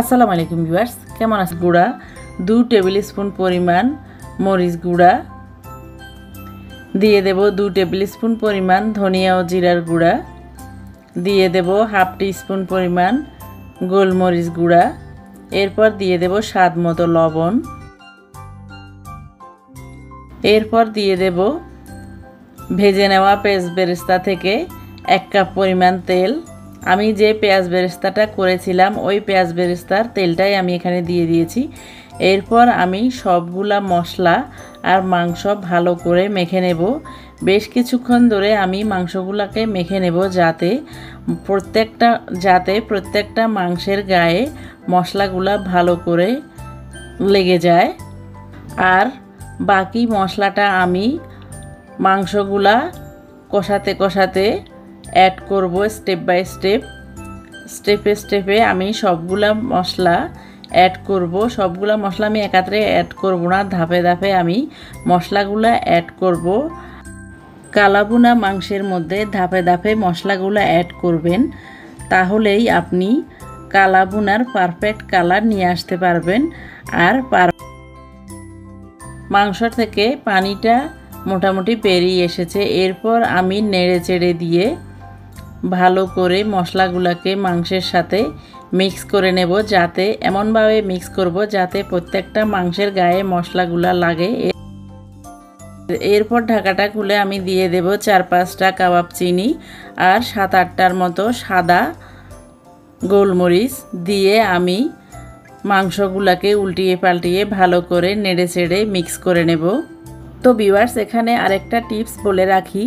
আসসালামু আলাইকুম ভিউয়ার্স, কেমন আছেন? গুঁড়া 2 টেবিল স্পুন পরিমাণ মরিচ গুঁড়া দিয়ে দেব, 2 টেবিল স্পুন পরিমাণ ধনিয়া ও জিরার গুঁড়া দিয়ে দেব, হাফ টি স্পুন পরিমাণ গোলমরিচ গুঁড়া, এরপর দিয়ে দেব স্বাদ মতো লবণ, এরপর দিয়ে দেব ভেজে নেওয়া পেঁয়াজ বেরেস্তা থেকে 1 কাপ পরিমাণ তেল। আমি যে পেঁয়াজ বেরেস্তাটা করেছিলাম ওই পেঁয়াজ বেরেস্তার তেলটাই আমি এখানে দিয়ে দিয়েছি। এরপর আমি সবগুলা মশলা আর মাংস ভালো করে মেখে নেব। বেশ কিছুক্ষণ ধরে আমি মাংসগুলোকে মেখে নেব যাতে প্রত্যেকটা মাংসের গায়ে মশলাগুলা ভালো করে লেগে যায়। আর বাকি মশলাটা আমি মাংসগুলা কষাতে কষাতে অ্যাড করব স্টেপ বাই স্টেপে আমি সবগুলা মশলা অ্যাড করব। সবগুলা মশলা আমি একাত্রে অ্যাড করব না, ধাপে ধাপে আমি মশলাগুলা অ্যাড করব। কালাভুনা মাংসের মধ্যে ধাপে ধাপে মশলাগুলা অ্যাড করবেন, তাহলেই আপনি কালাভুনার পারফেক্ট কালার নিয়ে আসতে পারবেন। আর মাংস থেকে পানিটা মোটামুটি বেরিয়ে এসেছে। এরপর আমি নেড়ে চেড়ে দিয়ে ভালো করে মশলাগুলোকে মাংসের সাথে মিক্স করে নেব, যাতে এমনভাবে মিক্স করব যাতে প্রত্যেকটা মাংসের গায়ে মশলাগুলা লাগে। এরপর ঢাকাটা খুলে আমি দিয়ে দেব 4-5টা কাবাব চিনি আর 7-8টার মতো সাদা গোলমরিচ দিয়ে আমি মাংসগুলোকে উল্টিয়ে পাল্টিয়ে ভালো করে নেড়ে চেড়ে মিক্স করে নেব। তো ভিউয়ার্স, এখানে আরেকটা টিপস বলে রাখি,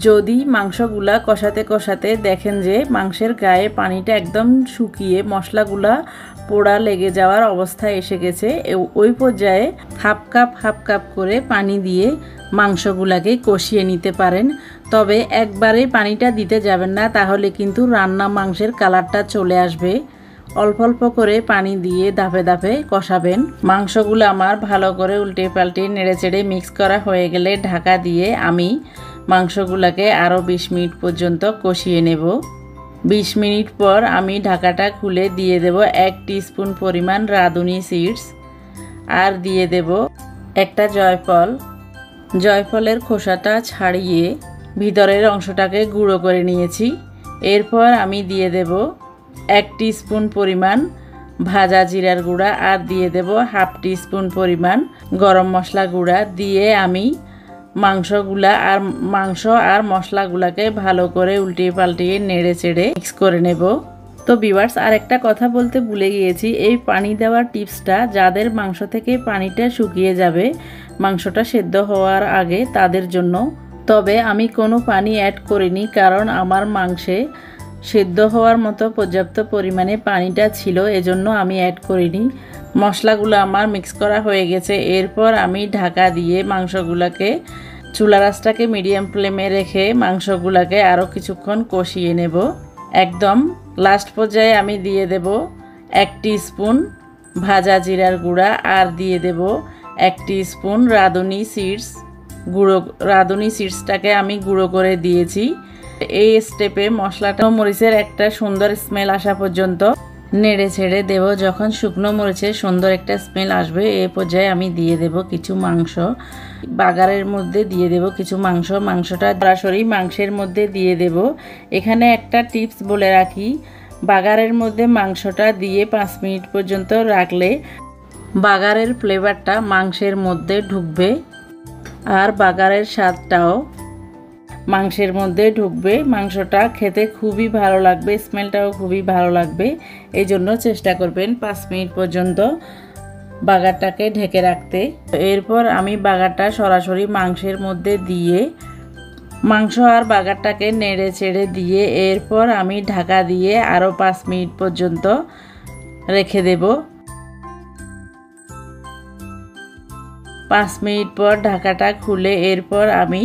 যদি মাংসগুলা কষাতে কষাতে দেখেন যে মাংসের গায়ে পানিটা একদম শুকিয়ে মশলাগুলা পোড়া লেগে যাওয়ার অবস্থায় এসে গেছে, ওই পর্যায়ে হাফ কাপ করে পানি দিয়ে মাংসগুলাকে কষিয়ে নিতে পারেন। তবে একবারে পানিটা দিতে যাবেন না, তাহলে কিন্তু রান্না মাংসের কালারটা চলে আসবে। অল্প অল্প করে পানি দিয়ে ধাপে ধাপে কষাবেন। মাংসগুলো আমার ভালো করে উল্টে পাল্টে নেড়ে চেড়ে মিক্স করা হয়ে গেলে ঢাকা দিয়ে আমি মাংসগুলোকে আরও 20 মিনিট পর্যন্ত কষিয়ে নেব। 20 মিনিট পর আমি ঢাকাটা খুলে দিয়ে দেব 1 টিস্পুন পরিমাণ রাঁধুনি সিডস আর দিয়ে দেব একটা জয়ফলের খোসাটা ছাড়িয়ে ভিতরের অংশটাকে গুঁড়ো করে নিয়েছি। এরপর আমি দিয়ে দেব 1 টিস্পুন পরিমাণ ভাজা জিরার গুঁড়া আর দিয়ে দেব হাফ টিস্পুন পরিমাণ গরম মশলা গুঁড়া দিয়ে আমি মাংস আর মশলাগুলোকে ভালো করে উল্টিয়ে পাল্টিয়ে নেড়ে চেড়ে মিক্স করে নেব। তো ভিউয়ার্স, আর একটা কথা বলতে ভুলে গিয়েছি, এই পানি দেওয়ার টিপসটা যাদের মাংস থেকে পানিটা শুকিয়ে যাবে মাংসটা সেদ্ধ হওয়ার আগে তাদের জন্য। তবে আমি কোনো পানি অ্যাড করিনি, কারণ আমার মাংসে সেদ্ধ হওয়ার মতো পর্যাপ্ত পরিমাণে পানিটা ছিল, এজন্য আমি অ্যাড করিনি। মশলাগুলো আমার মিক্স করা হয়ে গেছে। এরপর আমি ঢাকা দিয়ে মাংসগুলোকে চুলার আঁচটাকে মিডিয়াম ফ্লেমে রেখে মাংসগুলোকে আরও কিছুক্ষণ কষিয়ে নেব। একদম লাস্ট পর্যায়ে আমি দিয়ে দেব 1 টিস্পুন ভাজা জিরার গুঁড়া আর দিয়ে দেব 1 টিস্পুন রাঁধুনি সিডসটাকে আমি গুঁড়ো করে দিয়েছি। এই স্টেপে মশলাটা মরিচের একটা সুন্দর স্মেল আসা পর্যন্ত নেড়ে ছেড়ে দেব। যখন শুকনো মরিচের সুন্দর একটা স্মেল আসবে এই পর্যায়ে আমি দিয়ে দেব কিছু মাংস, বাগারের মধ্যে দিয়ে দেব কিছু মাংসটা সরাসরি মাংসের মধ্যে দিয়ে দেব। এখানে একটা টিপস বলে রাখি, বাগারের মধ্যে মাংসটা দিয়ে 5 মিনিট পর্যন্ত রাখলে বাগারের ফ্লেভারটা মাংসের মধ্যে ঢুকবে আর বাগারের স্বাদটাও মাংসের মধ্যে ঢুকবে। মাংসটা খেতে খুবই ভালো লাগবে, স্মেলটাও খুবই ভালো লাগবে। এই জন্য চেষ্টা করবেন 5 মিনিট পর্যন্ত বাগারটাকে ঢেকে রাখতে। এরপর আমি বাগারটা সরাসরি মাংসের মধ্যে দিয়ে মাংস আর বাগারটাকে নেড়ে চেড়ে দিয়ে এরপর আমি ঢাকা দিয়ে আরও 5 মিনিট পর্যন্ত রেখে দেব। 5 মিনিট পর ঢাকাটা খুলে এরপর আমি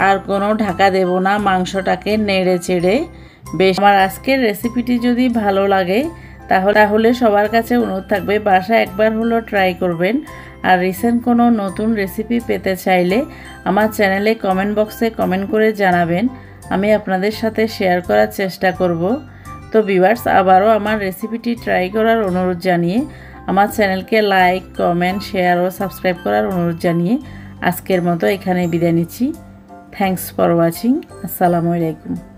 আর কোনো ঢাকা দেব না, মাংসটাকে নেড়ে চেড়ে বেশ। আমার আজকের রেসিপিটি যদি ভালো লাগে তাহলে সবার কাছে অনুরোধ থাকবে বাসায় একবার হলো ট্রাই করবেন। আর রিসেন্ট কোনো নতুন রেসিপি পেতে চাইলে আমার চ্যানেলে কমেন্ট বক্সে কমেন্ট করে জানাবেন, আমি আপনাদের সাথে শেয়ার করার চেষ্টা করব। তো ভিউয়ার্স, আবারও আমার রেসিপিটি ট্রাই করার অনুরোধ জানিয়ে, আমার চ্যানেলকে লাইক, কমেন্ট, শেয়ার ও সাবস্ক্রাইব করার অনুরোধ জানিয়ে আজকের মতো এখানে বিদায় নিচ্ছি। Thanks for watching. আসসালামু আলাইকুম।